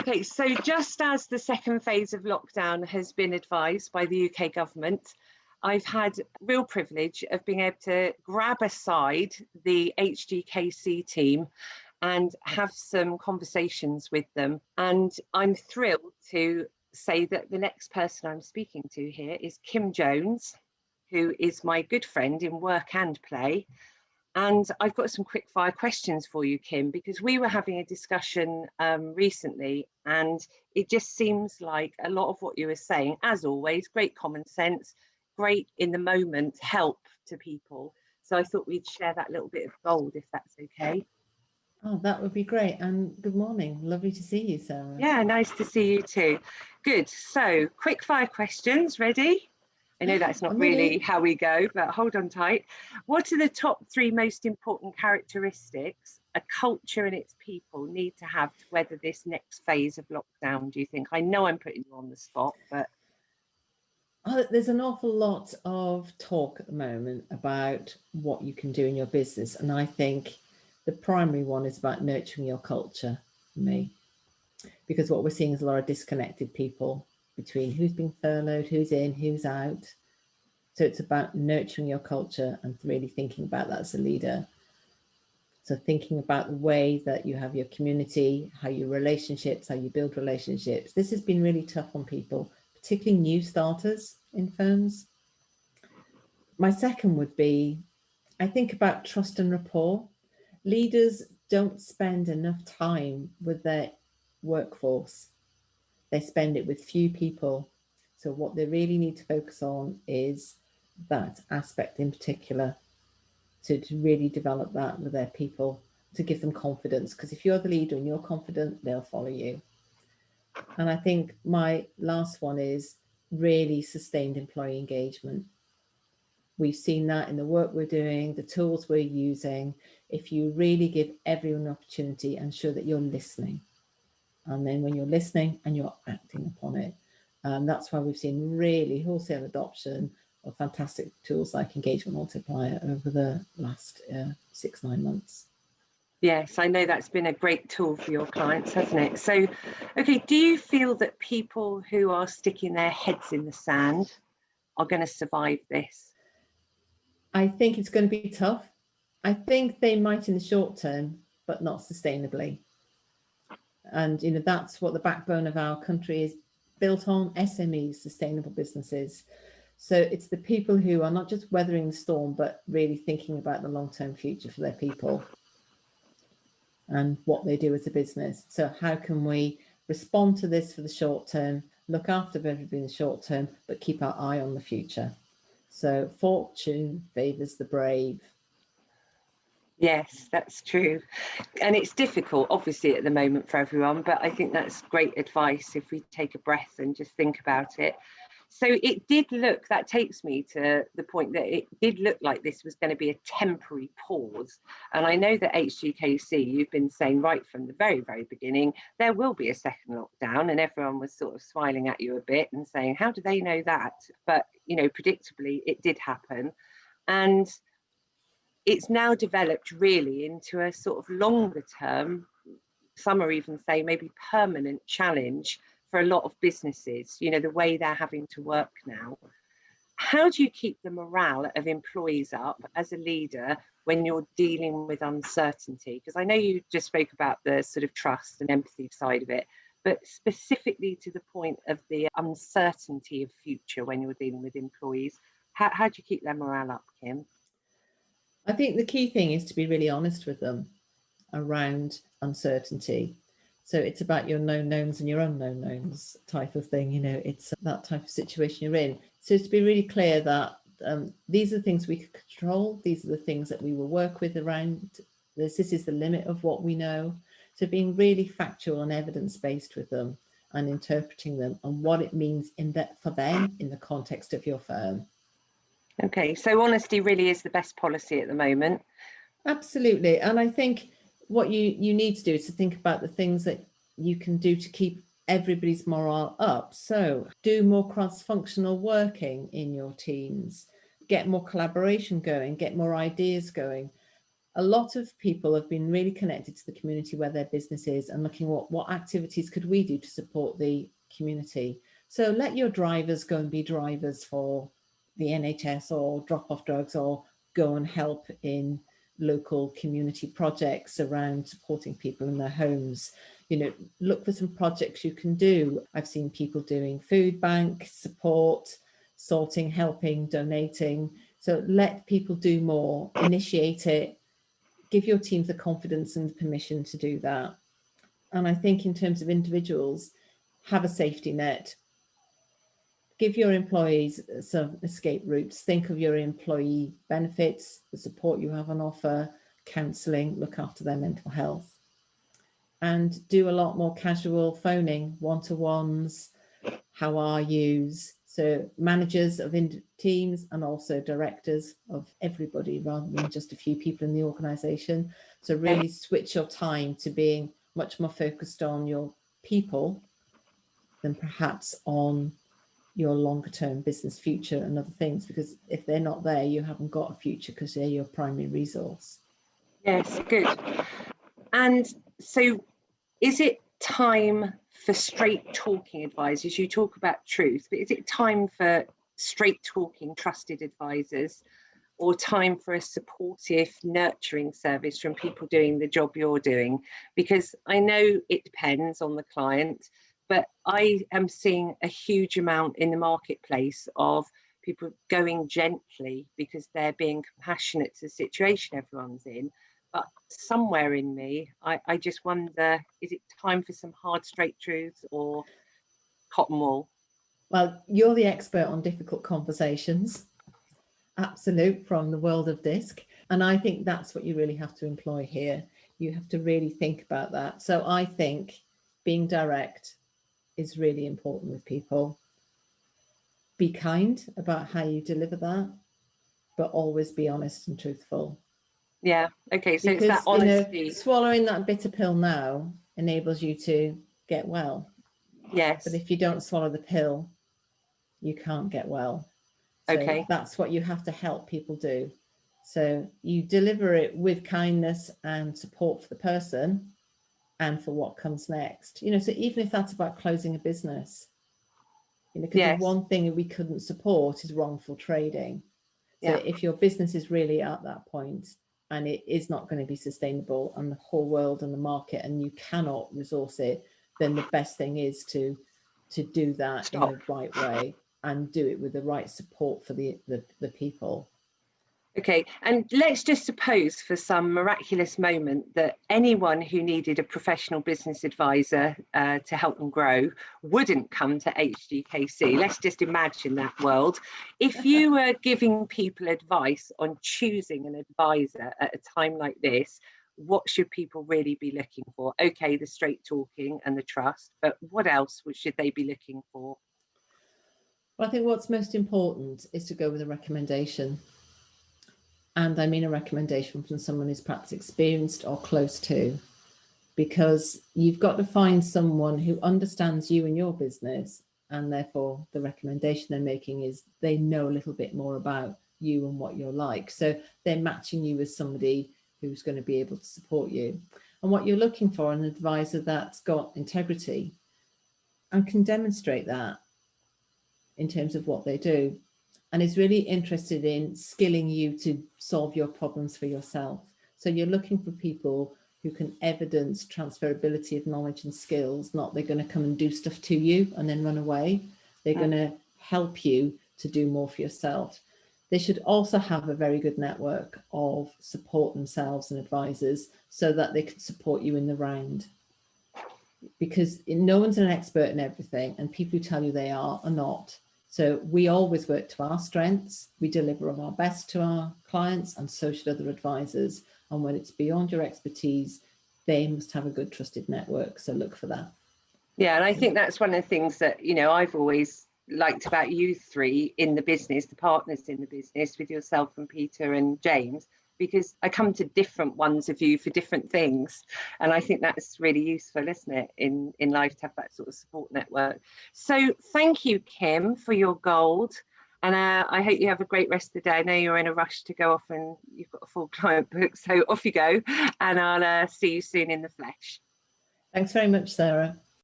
Okay, so just as the second phase of lockdown has been advised by the UK government, I've had real privilege of being able to grab aside the HGKC team and have some conversations with them. And I'm thrilled to say that the next person I'm speaking to here is Kim Jones, who is my good friend in work and play. And I've got some quick fire questions for you, Kim, because we were having a discussion recently, and it just seems like a lot of what you were saying, as always, great common sense, great in the moment help to people. So I thought we'd share that little bit of gold, if that's okay. Oh, that would be great. And good morning. Lovely to see you, Sarah. Yeah, nice to see you too. Good. So quick fire questions. Ready? I know that's not really how we go, but hold on tight. What are the top 3 most important characteristics a culture and its people need to have to weather this next phase of lockdown, do you think? I know I'm putting you on the spot, but... There's an awful lot of talk at the moment about what you can do in your business. And I think the primary one is about nurturing your culture for me, because what we're seeing is a lot of disconnected people between who's been furloughed, who's in, who's out. So it's about nurturing your culture and really thinking about that as a leader. So thinking about the way that you have your community, how your relationships, how you build relationships. This has been really tough on people, particularly new starters in firms. My second would be, I think about trust and rapport. Leaders don't spend enough time with their workforce. They spend it with few people. So what they really need to focus on is that aspect in particular, to really develop that with their people, to give them confidence. Because if you're the leader and you're confident, they'll follow you. And I think my last one is really sustained employee engagement. We've seen that in the work we're doing, the tools we're using. If you really give everyone an opportunity and show that you're listening, and then when you're listening and you're acting upon it, that's why we've seen really wholesale adoption of fantastic tools like Engagement Multiplier over the last 6-9 months. Yes, I know that's been a great tool for your clients, hasn't it? So, okay, do you feel that people who are sticking their heads in the sand are going to survive this? I think it's going to be tough. I think they might in the short term, but not sustainably. And, you know, that's what the backbone of our country is built on, SMEs, sustainable businesses. So it's the people who are not just weathering the storm, but really thinking about the long-term future for their people and what they do as a business. So how can we respond to this for the short term, look after everybody in the short term, but keep our eye on the future? So fortune favours the brave. Yes, that's true. And it's difficult, obviously, at the moment for everyone, but I think that's great advice if we take a breath and just think about it. So it did look, that takes me to the point that it did look like this was going to be a temporary pause. And I know that HGKC, you've been saying right from the very, very beginning, there will be a second lockdown, and everyone was sort of smiling at you a bit and saying, how do they know that? But, you know, predictably, it did happen. And it's now developed really into a sort of longer term, some are even saying maybe permanent challenge for a lot of businesses, you know, the way they're having to work now. How do you keep the morale of employees up as a leader when you're dealing with uncertainty? Because I know you just spoke about the sort of trust and empathy side of it, but specifically to the point of the uncertainty of future when you're dealing with employees, how do you keep their morale up, Kim? I think the key thing is to be really honest with them around uncertainty. So it's about your known knowns and your unknown knowns type of thing. You know, it's that type of situation you're in. So it's to be really clear that these are the things we can control. These are the things that we will work with around this. This is the limit of what we know. So being really factual and evidence-based with them and interpreting them and what it means in that for them in the context of your firm. Okay, so honesty really is the best policy at the moment. Absolutely. And I think what you need to do is to think about the things that you can do to keep everybody's morale up. So do more cross-functional working in your teams, get more collaboration going, get more ideas going. a lot of people have been really connected to the community where their business is and looking what activities could we do to support the community. So let your drivers go and be drivers for the NHS, or drop off drugs, or go and help in local community projects around supporting people in their homes. Look for some projects you can do. I've seen people doing food bank support, sorting, helping, donating. So let people do more, initiate it, give your teams the confidence and the permission to do that. And I think in terms of individuals, have a safety net. Give your employees some escape routes. Think of your employee benefits, the support you have on offer, counselling, look after their mental health. And do a lot more casual phoning, one-to-ones, how are yous. So managers of teams and also directors of everybody rather than just a few people in the organisation. So really switch your time to being much more focused on your people than perhaps on your longer term business future and other things, because if they're not there, you haven't got a future because they're your primary resource. Yes, good. And so is it time for straight talking advisors? You talk about truth, but is it time for straight talking trusted advisors, or time for a supportive, nurturing service from people doing the job you're doing? Because I know it depends on the client, but I am seeing a huge amount in the marketplace of people going gently because they're being compassionate to the situation everyone's in. But somewhere in me, I just wonder, is it time for some hard, straight truths or cotton wool? Well, you're the expert on difficult conversations. Absolute, from the world of DISC. And I think that's what you really have to employ here. You have to really think about that. So I think being direct is really important with people. Be kind about how you deliver that, but always be honest and truthful. Yeah, okay, so because, it's that honesty. Swallowing that bitter pill now enables you to get well. Yes. But if you don't swallow the pill, you can't get well. So okay. That's what you have to help people do. So you deliver it with kindness and support for the person and for what comes next. So even if that's about closing a business, because the one thing we couldn't support is wrongful trading. So if your business is really at that point and it is not going to be sustainable and the whole world and the market and you cannot resource it, then the best thing is to do that in the right way and do it with the right support for the people. Okay, and let's just suppose for some miraculous moment that anyone who needed a professional business advisor to help them grow wouldn't come to HGKC. Let's just imagine that world. If you were giving people advice on choosing an advisor at a time like this, what should people really be looking for? Okay, the straight talking and the trust, but what else should they be looking for? Well, I think what's most important is to go with a recommendation. And I mean a recommendation from someone who's perhaps experienced or close to, because you've got to find someone who understands you and your business, and therefore the recommendation they're making is they know a little bit more about you and what you're like. So they're matching you with somebody who's going to be able to support you. And what you're looking for, an advisor that's got integrity and can demonstrate that in terms of what they do, and is really interested in skilling you to solve your problems for yourself. So you're looking for people who can evidence transferability of knowledge and skills, not they're going to come and do stuff to you and then run away. They're going to help you to do more for yourself. They should also have a very good network of support themselves and advisors so that they can support you in the round. Because no one's an expert in everything, and people who tell you they are not. So we always work to our strengths. We deliver our best to our clients, and so should other advisors. And when it's beyond your expertise, they must have a good trusted network. So look for that. Yeah, and I think that's one of the things that, I've always liked about you three in the business, the partners in the business, with yourself and Peter and James, because I come to different ones of you for different things. And I think that's really useful, isn't it, in life, to have that sort of support network. So thank you, Kim, for your gold. And I hope you have a great rest of the day. I know you're in a rush to go off and you've got a full client book, so off you go. And I'll see you soon in the flesh. Thanks very much, Sarah.